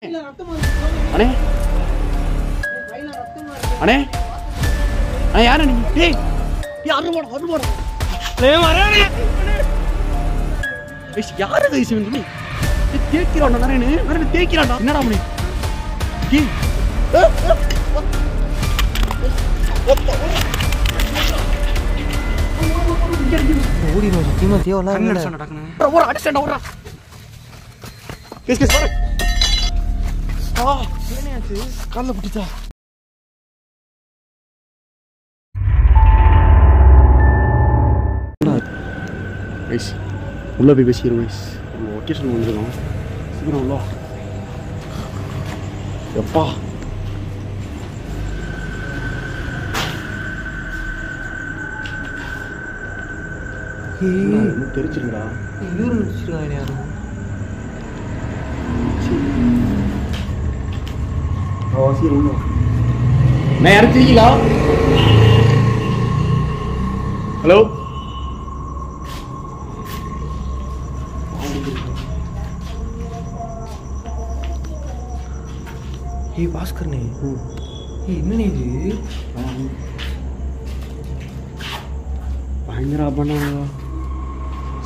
அண்ணே அண்ணே அண்ணே யாரு நீ? டேய் யாரு போட யாரு கைஸ் நீ? தேய்க்கிறான்டா நானே தேய்க்கிறான்டா. என்னடா மணி? டேய் ஓடி நோ சத்தியமா தேவலாம் இல்ல. ஒரு அடிச்சடா ஓடுறா. கேஸ் வர. என்னையாச்சு? கால்ல புடிச்சா. கைஸ் உள்ள போய் பேசிடுவோம் கைஸ். லொக்கேஷன் வந்துருக்கோம். சீக்கிரம் உள்ள எப்பா தெரிச்சிருக்கா நான் இறச்சிருக்கீங்களா? ஹலோ ஏய் பாஸ்கர்னே என்னண்ணே இது? பயங்கர பண்ணா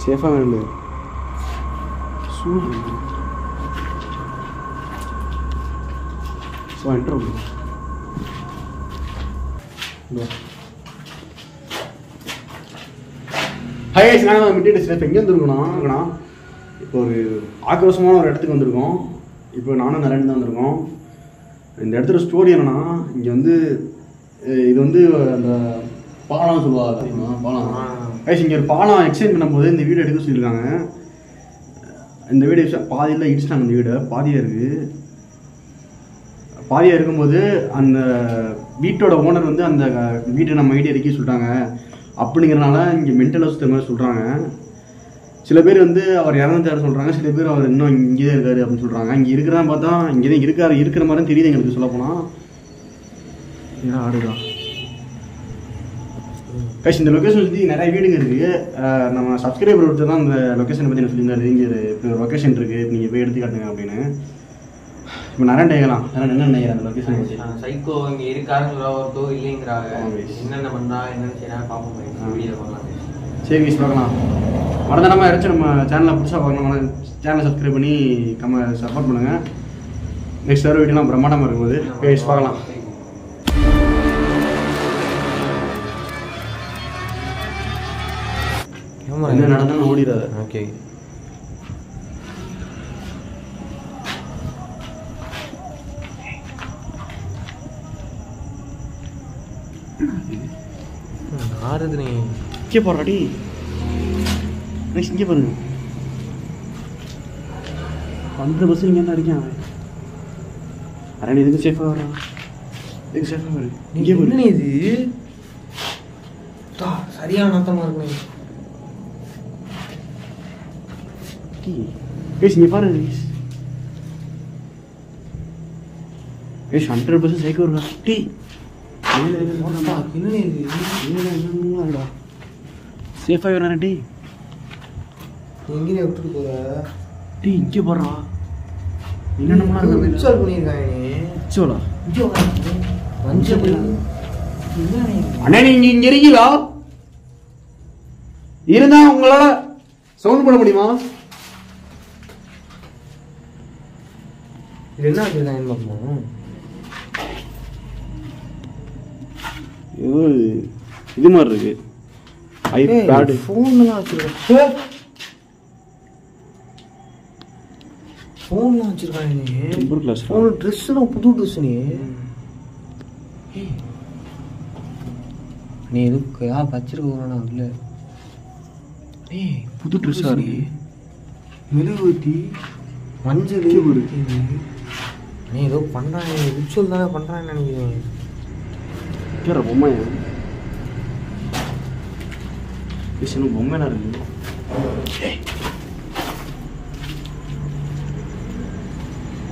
சேஃபாக வேணும். சூப்பர் ஸோ என்ட்ரு ஹை கைஸ், நாங்கள் மிட் டெஸ்ட் எங்கே வந்துருக்கோம்னா இப்போ ஒரு ஆக்ரோஷமான ஒரு இடத்துக்கு வந்திருக்கோம். இப்போ நானும் நரேன் தான் வந்திருக்கோம். இந்த இடத்துல ஸ்டோரி என்னன்னா, இங்கே வந்து இது வந்து அந்த பாலம் சொல்லுவாங்க தெரியுமா? பாலம் கைஸ், இங்கே ஒரு பாலம் எக்ஸ்டெண்ட் பண்ணும்போது இந்த வீடு எடுக்க சொல்லியிருக்காங்க. இந்த வீடு பாதியில் இடிச்சிட்டாங்க. இந்த வீடு பாதியாக இருக்கும்போது அந்த வீட்டோட ஓனர் வந்து அந்த வீட்டை நம்ம வீட்டை இறக்கி சொல்லிட்டாங்க. அப்படிங்கிறனால இங்கே மென்டல் ஹாஸ்பிட்டல் மாதிரி சொல்கிறாங்க. சில பேர் வந்து அவர் இறந்துட்டாரு சொல்கிறாங்க, சில பேர் அவர் இன்னும் இங்கே தான் இருக்காரு அப்படின்னு சொல்கிறாங்க. இங்கே இருக்கிறதா பார்த்தா இங்கே தான் இருக்கிற மாதிரி தெரியுது எங்களுக்கு. சொல்லப்போனால் ஏன்னா ஆடுதான் கைஸ். இந்த லொக்கேஷன் சுற்றி நிறைய வீடுங்க இருக்குது. நம்ம சப்ஸ்கிரைபர் ஒருத்தர் தான் இந்த லொக்கேஷனை பற்றி எனக்கு சொல்லியிருந்தாரு. இங்கே இப்போ லொக்கேஷன் இருக்குது, நீங்கள் போய் எடுத்து காட்டுங்க அப்படின்னு. இப்போ நிறைய நினைக்கலாம் என்ன நினைக்கிறேன் அந்த லொக்கேஷன் பற்றி. சைக்கோ இங்கே இருக்காருன்னு சொல்கிறதோ இல்லைங்கிறாங்க. என்னென்ன பண்ணுறா என்னென்ன செய்யறாங்க பார்ப்போம். சரி கைஸ் பார்க்கலாம். மறந்துடாமல் யாராச்சும் நம்ம சேனலை புதுசாக பார்க்கணும், சேனலை சப்ஸ்கிரைப் பண்ணி சப்போர்ட் பண்ணுங்கள். நெக்ஸ்ட் வர வீடியோலாம் பிரம்மாண்டமாக இருக்கும்போது கைஸ் பார்க்கலாம். என்ன நடந்தாலும் ஓடிடாது. ஓகே ஆறுது நீ இங்கே போடுறாடி. நெக்ஸ்ட் இங்கே பாருங்க, அந்த பஸ் இங்கே என்ன இருக்கேன். அரணி இதுக்கு சேஃபாக வரான், இதுக்கு சேஃபாக வரு. இங்கே என்ன இது சரியான அர்த்தமாக இருக்கு. இங்கே பாரு கைஸ், 100% சைக்கோ இருக்கா. டீ என்ன இது சேஃபாக வரேன். டீ எங்கேயே விட்டுட்டு போற? டீ இங்கே போடுறா. என்னென்ன ரிச்சுவல் பண்ணியிருக்காங்க. ரிச்சுவலா? மஞ்சள் அண்ணா நீங்க இங்க இருக்கீங்களா? இருந்தா உங்களால சவுண்ட் பண்ண முடியுமா? இது என்ன வச்சிருக்காங்கன்னு பார்ப்போம். இது மாதிரி இருக்கு. ஐபேட் ஃபோன்லாம் வச்சிருக்காங்க. ஃபோன்லாம் வச்சிருக்காங்க. ஃபோன் ட்ரெஸ்லாம் புது ட்ரெஸ். நீ எதுக்கு வச்சிருக்கா? இல்லை புது ட்ரெஸ்ஸா இருக்கு. மெழுகுவத்தி மஞ்சள் நீ ஏதோ பண்றாங்க. ரிச்சுவல் தானே பண்றான்னு நினைக்கிறேன். பொம்மையா பொம்மைனா இருக்கு.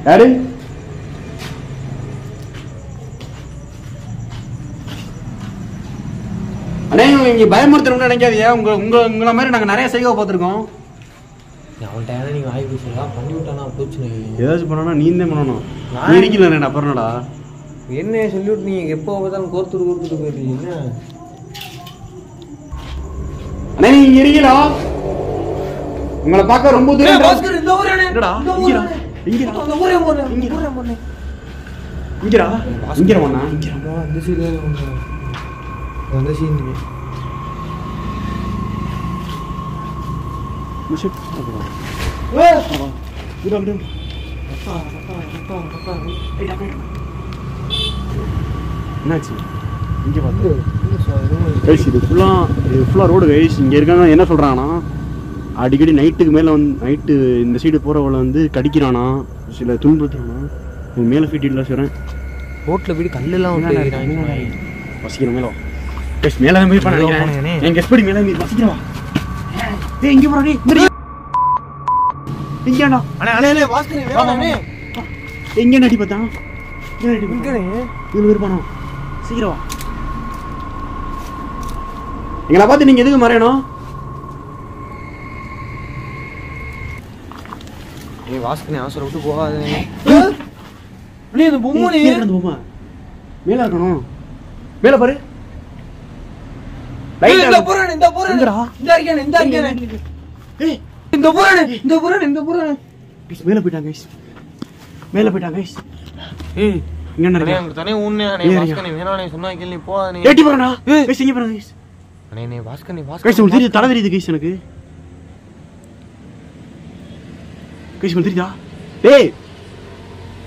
யாரு அண்ணே இங்க பயமுறுத்தணும்னு நினைக்காதீங்க. உங்களை மாதிரி நாங்கள் நிறைய சைகோ பார்த்துருக்கோம். அவன்கிட்ட நீ வாய் பேசலாம் பண்ணி விட்டானா பிரச்சனை. ஏதாச்சும் பண்ணனா நீ தான் பண்ணணும். நீ இருக்கல அப்புறம்டா என்ன சொல்லிவிட்டு நீ எப்போ பார்த்தாலும் கோர்த்துட்டு போயிருக்கீங்க. அண்ணே நீங்க இருக்கீங்களா? உங்களை பார்க்க ரொம்ப தூரம். என்னடா இங்கடா என்னாச்சு? இங்க பார்த்து கைஸ் இது ஃபுல்லாக ரோடு கைஸ். இங்கே இருக்காங்க என்ன சொல்கிறாங்கன்னா அடிக்கடி நைட்டுக்கு மேலே வந்து நைட்டு இந்த சைடு போகிறவளை வந்து கடிக்கிறானா, சில துன்புறுத்துறானா. மேலே ஃபீட்டில் சொல்கிறேன் ரோட்டில் போய் கல்லெல்லாம் வசிக்கிறோம். மேலே கைஸ் மேலே போய் பண்ணேன் என் கெஸ்ட் படி மேலே வசிக்கிறவா. ஏ இங்கே போகிறா நீ இங்கேடா எங்கே நடி பார்த்தான் இவ்வளோ இருப்பானோ சீக்கிரம் எங்களை பார்த்து நீங்க எதுக்கு மறையணும்? வாஸ்கனே அவசரம் விட்டு போகாது. பொம்மை மேல இருக்கணும். மேல பாரு மேல போயிட்டாங்க மேல போயிட்டாங்க. ஏய் இங்க நடக்க தனே உன்னை வாஸ்கனே வேணானே சொன்னா கேளு போகாதே. ஏட்டி போறடா கைஸ் இங்க போறா கைஸ். அண்ணே வாஸ்கனே கைஸ் உங்களுக்கு தெரியுது தலை தெரியுது கைஸ் எனக்கு. கைஸ் உங்களுக்கு தெரியுதா? டேய்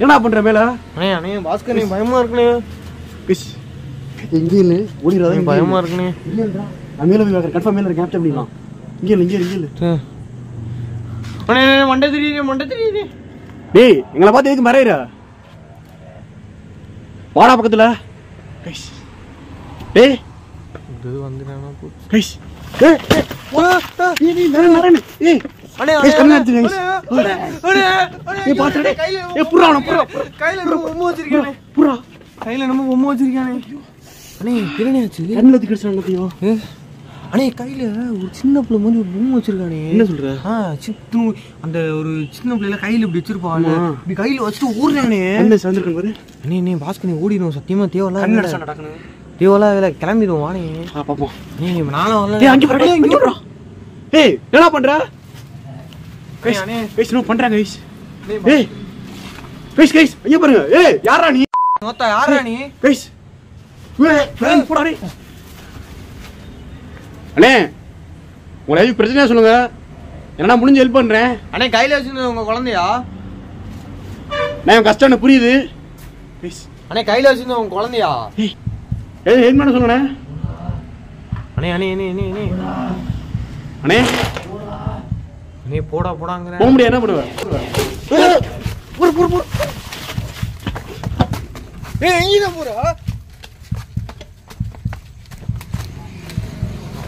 என்ன பண்ற மேல? அண்ணே வாஸ்கனே பயமா இருக்குனே. கைஸ் எங்க இல்ல ஓடிராதே பயமா இருக்குனே. இல்லடா நான் மேல போய் கன்ஃபார்ம் மேல கேப்டன் பண்ணிடலாம். இங்க இல்ல அண்ணே மண்டை தெரியுது. டேய் எங்களை பார்த்து எதுக்கு மறையற? வாடா பக்கத்துல கைஸ். டேய் இது வந்து நானா போ கைஸ். நீ நரன் ஏய் அண்ணே கைஸ் கண்ணு எடுத்து கைஸ். ஏய் பாத்துடே ஏய் புறா கையில நம்ம பொம்மை வச்சிருக்கானே. புறா கையில நம்ம பொம்மை வச்சிருக்கானே. அண்ணே என்னையாச்சு? கண்ணுல தூக்கி அடிச்சானே தியோ. அண்ணே கையில ஒரு சின்ன பிள்ளை மாதிரி ஒரு பொம்மை வச்சிருக்கானே. என்ன சொல்ற? சித்து அந்த ஒரு சின்ன பிள்ளைல கையில இப்படி வச்சிருப்பாங்க. இப்படி கையில வச்சிட்டு ஓடுறானே. என்ன சந்திரன் பாரு. அண்ணே பாஸ்கனே ஓடிடும் சத்தியமா தேவலாம். கண்ணு அடிச்சானே டக்குனு. தேவலாம் வேலை கிளம்பிடுவோம் வானே. பாப்போம். நீ நானும் வரல. டேய் அங்க பாரு இங்க போடா. ஏய் என்ன பண்ற? கைஸ் அண்ணே கைஸ் நோ பண்றாங்க கைஸ். ஏய் கைஸ் ஐயா பாருங்க. ஏய் யாரா நீ? நோத்தா யாரா நீ? கைஸ் ஏய் போடா டேய். அண்ணே உங்களை எதுவும் பிரச்சனை சொல்லுங்க, என்னன்னா முடிஞ்சு ஹெல்ப் பண்றேன். அண்ணே கையில வச்சிருந்தது உங்க குழந்தையா? நான் என் கஷ்டம் எனக்கு புரியுது. அண்ணே கையில வச்சிருந்தது உங்க குழந்தையா? எது ஹெல்ப் பண்ண சொல்லுங்க அண்ணே. அண்ணே அண்ணே நீ போடாங்கற போக முடியாது. என்ன பண்ணுவேன்? ஏய் எங்க போறா?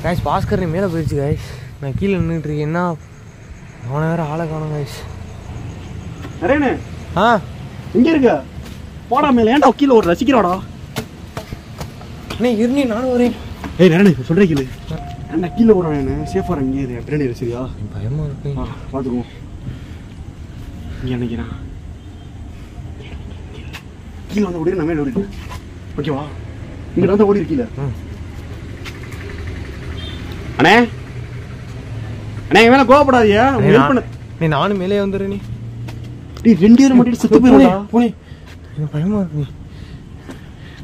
கைஸ் பாஸ்கர் மேலே போயிடுச்சு கைஸ். நான் கீழே நின்றுட்டு இருக்கேன்னா அவனை வேற ஆளை காணும் கைஸ். அரேனே எங்க இருக்க? போடா மேல ஏன்டா கீழே ஒரு ரசிக்கிறாடா. அண்ணே இருநீ நானும் வரேன். ஏய் நரேனே சொல்றேன் கீழே நான் கீழே போறேன். சேஃபா இங்கே இரு பின்னாடி சரியா? பயமா இருக்கு. பார்த்துக்குவோம். இங்கே நினைக்கிறேன் கீழே வந்து ஓடி நான் மேலே ஓடிட்டு ஓகேவா? இங்கே வந்து ஓடி இருக்கீல. அண்ணே மேல கோவப்படாதீங்க. ஹெல்ப் பண்ண நீ நானும் மேலே வந்துடுறேன். நீ 2 பேரும் மட்டும் செத்து போயிடா. போனே எனக்கு பயமா இருக்கு.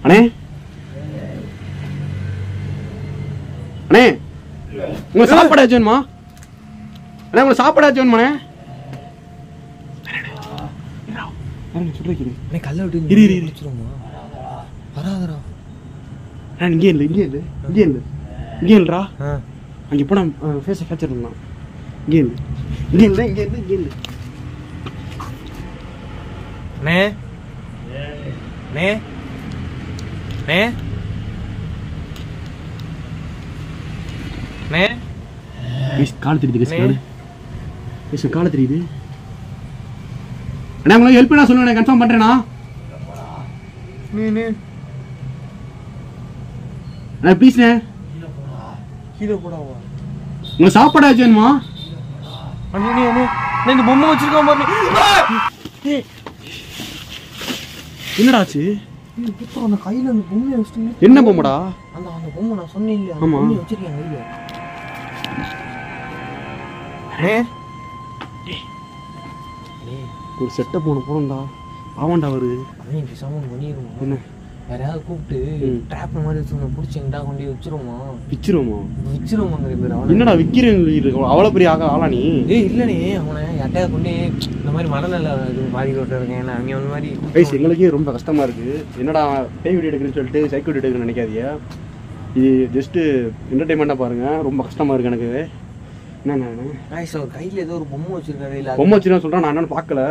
அண்ணே உங்களுக்கு சாப்பாடாச்சு வேணுமா? அண்ணே உங்களுக்கு சாப்பாடாச்சு வேணுமாண்ணே? சொல்றேன் கல்ல விட்டு இரு வராதரா. இங்கே இல்லைடா. அங்கே போனா ஃபேஸை கேப்சர் பண்ணலாம். இங்கே இல்லை. நே கால தெரியுது. கால தெரியுது. அண்ணா உங்களுக்கு ஹெல்ப் பண்ண சொல்லுங்க. கன்ஃபார்ம் பண்றேனா? அண்ணா ப்ளீஸ்ண்ணே கீழே போடாவா? உங்களுக்கு சாப்பாடாச்சு வேணுமா? அண்ணே அண்ணே அண்ணே இந்த பொம்மை வச்சிருக்கான் பாரு. என்னடாச்சு? அந்த கையில அந்த பொம்மையை வச்சுட்டு. என்ன பொம்மைடா? அந்த அந்த பொம்மை நான் சொன்னேன் இல்லையா, அந்த பொம்மையை வச்சிருக்கேன் கையில. ஒரு செட்டப் ஒன்று போகணும்டா. ஆமாண்டா அவரு சமம் பண்ணிடுவோம். என்ன யாரையாவது கூப்பிட்டு ட்ராப் மாதிரி வச்சு பிடிச்சிங்கடா கொண்டு வச்சிருவோமா? விச்சிருவோமாங்கிற பேர். அவன் என்னடா விற்கிறேன் அவ்வளோ பெரிய ஆளா நீ? இல்லைண்ணே, அவனை யார்ட்டையாவது கொண்டு இந்த மாதிரி மனநல இது பாதி ரோட்டில் இருக்கேன் அவங்க அந்த மாதிரி. எங்களுக்கே ரொம்ப கஷ்டமா இருக்கு. என்னடா பேய் வீடியோ எடுக்குன்னு சொல்லிட்டு சைக்கிள் வீடியோ எடுக்குன்னு நினைக்காதீங்க. இது ஜஸ்ட்டு என்டர்டைன்மெண்ட்டாக பாருங்க. ரொம்ப கஷ்டமா இருக்கு எனக்கு. என்னண்ணா கையில் ஏதோ ஒரு பொம்மை வச்சிருக்காரு. இல்லை பொம்மை வச்சுருக்கேன் சொல்கிறேன், நான் என்னன்னு பார்க்கல.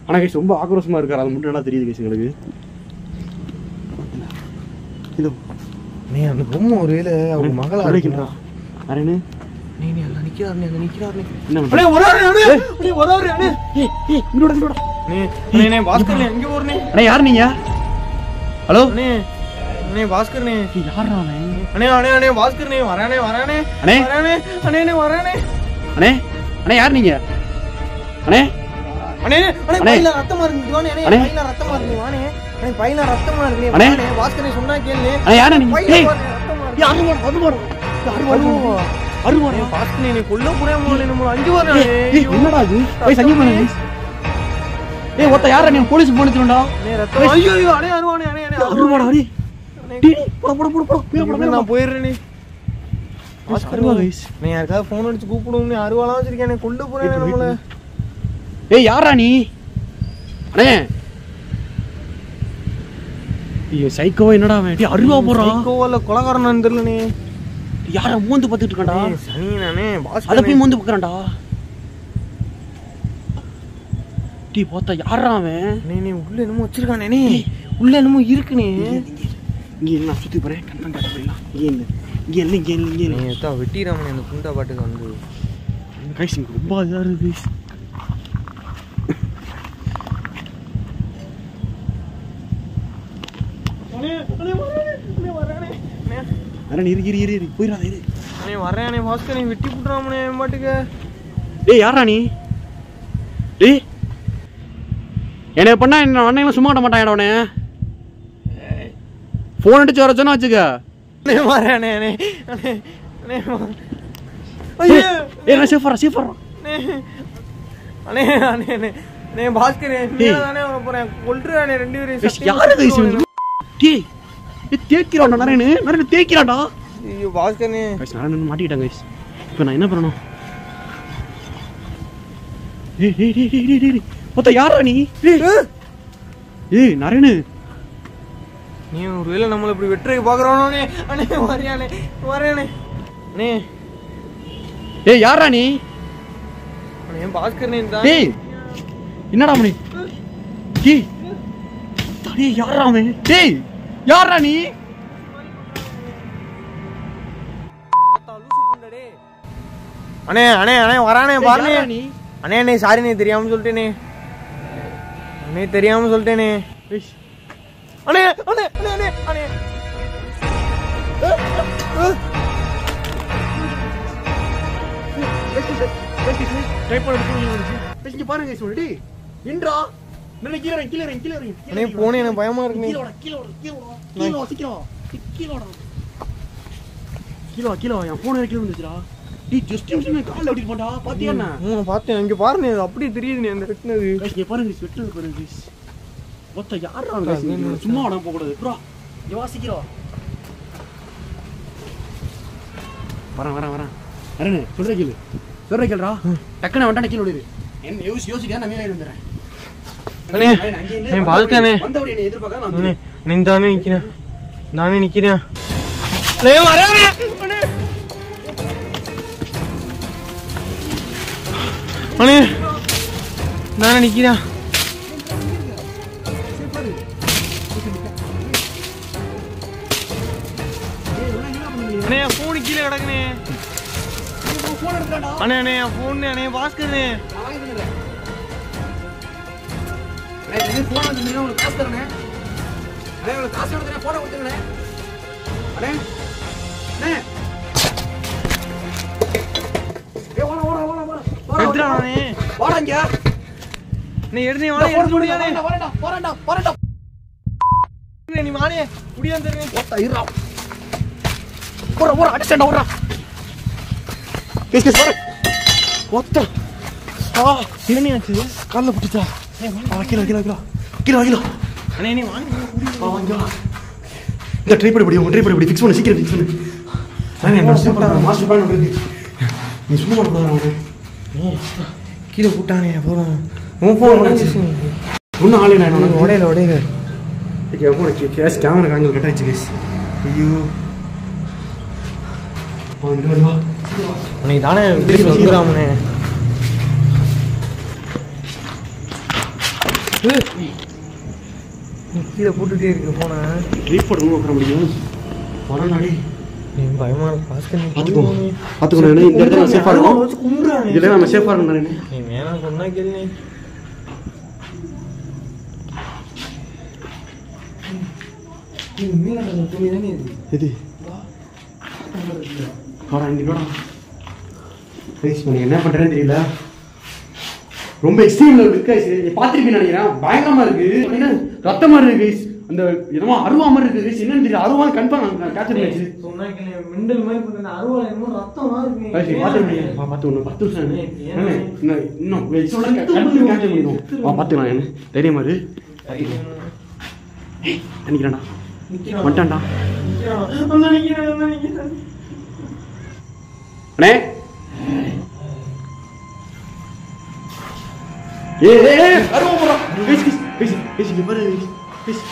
ஆனால் கைஸ் ரொம்ப ஆக்ரோஷமாக இருக்காரு. அது மட்டும் நல்லா தெரியுது கைஸ் எங்களுக்கு. இது அந்த பொம்மை ஒரு வேலை அவங்க மகளா அடைக்கின்றா அரேனு. நீ எல்லாம் நிற்கிறாருண்ணே, அங்கே நிற்கிறாருண்ணே. யார் நீங்க? ஹலோ அண்ணே பாஸ்கர்ண்ணே. யாரா அண்ணே அண்ணே அண்ணே பாஸ்கர்ண்ணே வரானே வரானே அண்ணே வரானே அண்ணே வரானே. அண்ணே அண்ணே யார் நீங்க? அண்ணே அண்ணே அண்ணே பையில ரத்தமா இருக்கு வானே. அண்ணே பையில ரத்தமா இருக்கு வானே. அண்ணே பையில ரத்தமா இருக்கு வானே. பாஸ்கர்ண்ணே சொன்னா கேளு. அண்ணே யாரா நீங்க? ஏய் யாரு வருவாரு? யாரு வருவா? அருவானே பாஸ்கர்ண்ணே நீ கொல்ல புரியமோனே நம்ம 5 வாரே. என்னடா இது? போய் சங்கி பண்ணு. ஏய் ஒத்த யாரா நீ? போலீஸ் போன் எடுத்துடா. அண்ணே ரத்தம். ஐயோ ஐயோ அண்ணே அருவானே அண்ணே அண்ணே அருவாடா அடி. டேய் போடா நான் போயிடுறேனே. பாஸ்கர்வா गाइस நீ யாருக்காவது ஃபோன் அடிச்சு கூப்பிடுங்க. அருவாலாம் வச்சிருக்கேனே கொல்ல போறேனே நம்மள. ஏய் யாரா நீ? அண்ணே ஐயோ சைக்கோ என்னடா அவன்? டேய் அருவா போறான். சைக்கோவல கொலகாரனான்னு தெரியலனே. யார மூந்து பார்த்துட்டு இருக்கான்டா? சனியனே பாஸ்கர். அத போய் மூந்து பார்க்கறான்டா. டேய் போத்தா யாரா அவன்? நீ உள்ள என்னமோ வச்சிருக்கானே. நீ உள்ள என்னமோ இருக்குனே. இங்க என்ன சுத்தி போறேன் கண்ணன் காட்ட போறீங்களா? இங்க இல்ல நீ எத்தா வெட்டிராமனே அந்த குண்டா பாட்டுக்கு வந்து. கைஸ் ரொம்ப இதா இருக்கு கைஸ். அண்ணே இரு போயிராதே இரு. அண்ணே வரேனே பாஸ்கர் நீ வெட்டி புட்றாமனே பாட்டுக்கு. டேய் யாரா நீ? டேய் என்ன பண்ணா என்ன அண்ணன் சும்மா விட மாட்டான் அவனே. ஃபோன் அடிச்சு வர சொன்னா வச்சுக்க. அண்ணே வரேனே அண்ணே அண்ணே அண்ணே. ஐயோ ஏய் நான் சேஃபரா அண்ணே அண்ணே அண்ணே அண்ணே பாஸ்கர் நீ தானே வர போறேன். கொல்றானே ரெண்டு பேரும். யாரு கைஸ் இவன்? டேய் தேய்க்கிறான்டா நரேனு தேய்க்கிறான்டா. ஐயோ பாஸ்கர்னே கைஸ் நரேனு மாட்டிட்டாங்க கைஸ். இப்போ நான் என்ன பண்ணணும்? டேய் மொத்த யாரா நீ? ஏய் நரேனு நீ ஒருவேளை நம்மள இப்படி வெட்டுறதுக்கு பாக்குறானே. அண்ணே வரேனே அண்ணே. ஏய் யாரா நீ? அண்ணே பாஸ்கர்னே தான். டேய் என்னடா மணி? டேய் டேய் யாரா அவன்? டேய் யாரா நீ? அண்ணே அண்ணே அண்ணே வரானே பாருனே. நீ அண்ணே அண்ணே சாரி நீ தெரியாம சொல்லிட்டேனே. அண்ணே தெரியாம சொல்லிட்டேனே. அண்ணே அண்ணே அண்ணே அண்ணே ட்ரை பண்ணி இங்க பாருங்க கைஸ். டேய் இன்றா நான் கீழ இறங்கி அண்ணே போனே எனக்கு பயமா இருக்கு. கீழ என் போன் கீழ வந்துச்சுடா. டேய் ஜஸ்ட் நிமிஷம் கால்ல ஓட்டிட்டு போடா. பாத்தியா என்ன? பார்த்தேன் இங்க பாருங்க அப்படியே தெரியுது நீ அந்த வெட்டினது. இங்க பாருங்க வெட்டது பாருங்க கைஸ். மொத்த யாரா கைஸ்? சும்மா வட போக கூடாது ப்ரோ. இங்க வாசிக்கிறோம். வரேன் அரேனே சொல்ற கேளுடா. டக்குனு வண்டா கீழ ஓடிரு. என்ன யோசிக்க நான் மேல வந்துறேன். அண்ணே நான் பால்கனே வந்தவடி என்ன எதிர்பார்க்க நான் நீ தானே நிக்கிறேன். லே வரேனே அண்ணே நானே நிக்கிறேன். அண்ணே போன் கீழே கிடக்குனே. அண்ணே அண்ணே போன் அண்ணே பாஸ்கர்னே. போன் வந்து உங்களுக்கு காசு தரேன். உங்களுக்கு காசு கொடுத்தேன் போன கொடுத்துங்க. அண்ணே அண்ணே ஏ ஓட எடுத்துறானே வாடாங்க நீ எடுத்து வாடா எடுத்து முடியாதே வரடா நீ மானே முடியாது ஓட்டா இருடா போற அடிச்சடா ஓடுறா கேஸ் வர ஓட்டா என்ன ஆச்சு கால்ல புடிச்சா கீழ அண்ணே நீ வாங்க இந்த ட்ரை பண்ணி ஃபிக்ஸ் பண்ணு சீக்கிரம் ஃபிக்ஸ் பண்ணு நான் என்ன மாஸ்டர் பிளான் இருக்கு நீ சும்மா பண்ணக்கூடாது கீழே போட்டானே போதும் உன் ஃபோன் ஒன்றும் ஆளே நான் உடையில கேஸ் கேமரா காஞ்சல் கட்டாச்சு கேஸ் ஐயோ வா நீ தானே வந்துடாமனே கீழே போட்டுட்டே இருக்கு போன ட்ரீஃபோர்ட் ரூம் உட்கார முடியும் வரலாடி நீ பயமா பாஸ்கர் பார்த்துக்கணும் இந்த இடத்துல சேஃபாக இருக்கும் இதில் நம்ம சேஃபாக இருக்கணும் நீ வேணா சொன்னா கேள்வி இது வாடா இங்கே வாடா ப்ளீஸ் நீ என்ன பண்ணுறேன்னு தெரியல ரொம்ப எக்ஸ்ட்ரீம்ல இருக்கு பார்த்துருப்பீங்க நினைக்கிறேன் பயங்கரமா இருக்கு ரத்தமா இருக்கு அந்த என்னமோ அருவா மாதிரி இருக்கு என்னன்னு தெரியல அருவா கன்ஃபார்ம் கேப்சர் பண்ணிச்சு மிண்டல் மாதிரி பண்ண அருவா என்னமோ ரத்தமா இருக்கு பார்த்துருப்பீங்க பார்த்து ஒன்று 10 நிமிஷம் இன்னும் கேப்சர் பண்ணிடும் பார்த்துக்கலாம் என்ன தைரியமா இரு நினைக்கிறேன்டா வந்துட்டான்டா அண்ணே அருவா போடுறா பேசி பாரு பேசி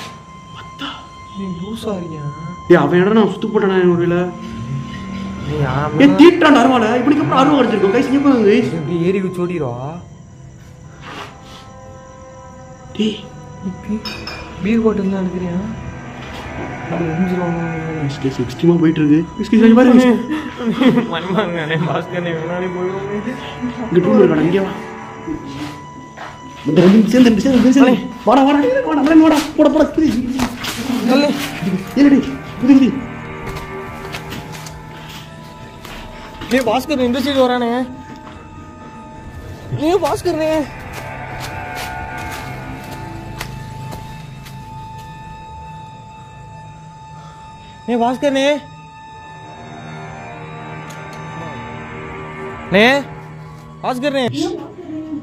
அவன் இடம் நான் சுத்து போட்டான் ஒரு தீட்டான் அருவால இப்படிக்கு அப்புறம் அருவா அடிச்சிருக்கோம் கைஸ் இங்க பாருங்க கைஸ் இப்படி ஏறி சோடிரா டேய் பீர் பாட்டில் தான் எடுக்கிறியா எக்ஸ்ட்ரீமா போயிட்டு இருக்கு பாரு மணிமாங்கண்ணே பாஸ்கர்ண்ணே முன்னாடி போயிடுவோம் இங்க டூர் இருக்கான இங்கே வா இந்த ரெண்டு சேர்ந்து வாடா போட புது நீ பாஸ்கர் இந்த சைடு வரானே நீ பாஸ்கர்ண்ணே நீ பாஸ்கர்ண்ணே நே பாஸ்கர்ண்ணே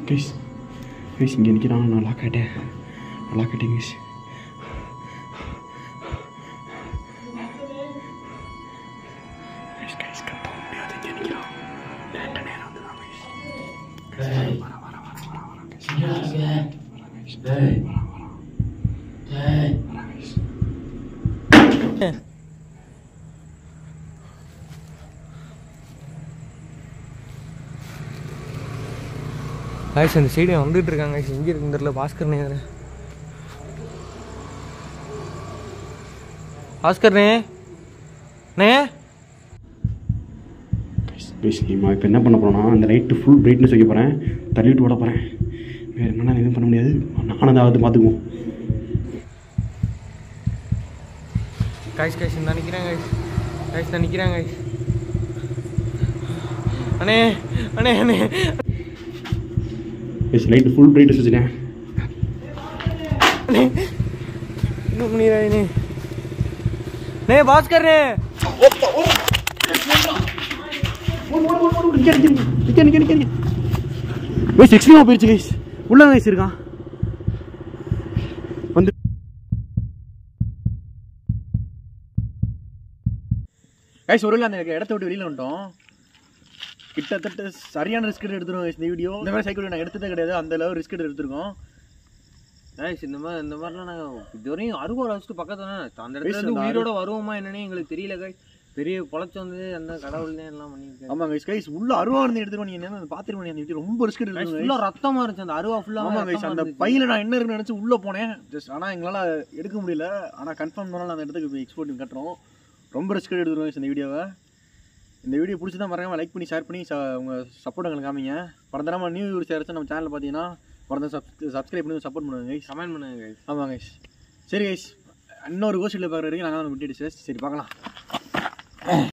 கைஸ் இங்கே நிற்கிறான் நான் லாக் ஆகிட்டேன் கைஸ் கத்த முடியாது இங்கே நிற்கிறான் நேரம் வந்துடுறான் கைஸ் அந்த சைடு வந்துட்டு இருக்காங்க எங்கே இருக்கு தெரியல பாஸ்கர்ண்ணே பாஸ்கர்ண்ணே நே பேசிமா இப்போ என்ன பண்ண போகிறோன்னா அந்த லைட்டு ஃபுல் பிரைட்னஸ் வைக்க போகிறேன் தள்ளிவிட்டு ஓட போகிறேன் வேறு என்னென்ன எதுவும் பண்ண முடியாது நானும் அதாவது பார்த்துக்குவோம் கைஸ் இந்த நிற்கிறேன் கைஸ் தான் நிற்கிறேன் கைஸ் அண்ணே அண்ணே அண்ணே லைட்டு ஃபுல் பிரைட்னஸ் வச்சுட்டேன் இன்னும் பண்ணிடுறானே நே பாஸ்கர்ண்ணே எக்ஸ்ட்ரீமா போயிடுச்சு கைஸ் உள்ள கைஸ் இருக்கான் வந்து கைஸ் ஒரு அந்த இடத்த விட்டு வெளியில் வந்துட்டோம் கிட்டத்தட்ட சரியான ரிஸ்க் எடுத்துருவோம் இந்த வீடியோ இந்த மாதிரி சைக்கிள் நாங்கள் எடுத்ததே கிடையாது அந்த அளவு ரிஸ்க் எடுத்துருக்கோம் கைஸ் இந்த மாதிரிலாம் நாங்கள் இதுவரையும் அருவாள் வச்சுட்டு பக்கத்தில் அந்த இடத்துல உயிரோட வருவோமா என்னன்னு எங்களுக்கு தெரியல கைஸ் பெரிய பொழைச்சி வந்து அந்த கடவுள்னே எல்லாம் பண்ணியிருக்கேன் ஆமாம் கைஸ் கைஸ் உள்ள அருவா இருந்து எடுத்துருவோம் நீங்கள் என்ன பார்த்துருவோம் அந்த வீட்டு ரொம்ப ரிஸ்க் எடுத்து ஃபுல்லாக ரத்தமாக இருந்துச்சு அந்த அருவா ஃபுல்லாக ஆமாம் கைஸ் அந்த பையில நான் என்ன இருக்குன்னு நினச்சி உள்ளே போனேன் ஜஸ்ட் ஆனால் எங்களால் எடுக்க முடியல ஆனால் கன்ஃபார்ம் பண்ணாலும் அந்த இடத்துக்கு இப்போ எக்ஸ்போர்ட் கட்டுறோம் ரொம்ப ரிஸ்க் எடுத்துருவோம் இந்த வீடியோவை இந்த வீடியோ பிடிச்சி தான் மறக்காம லைக் பண்ணி ஷேர் பண்ணி உங்கள் சப்போர்ட் எங்களுக்கு காமிங்க பரந்தரமாக நியூ யூஸ் யாராச்சும் நம்ம சேனலில் பார்த்தீங்கன்னா பரந்த சப்ஸ்கிரைப் பண்ணி சப்போர்ட் பண்ணுங்க கைஸ் கமெண்ட் பண்ணுங்க கைஸ் ஆமாம் கைஸ் சரி கைஸ் இன்னொரு கோஷியில் பார்க்குற வரைக்கும் நாங்கள் விட்டுட்டு சரி பார்க்கலாம்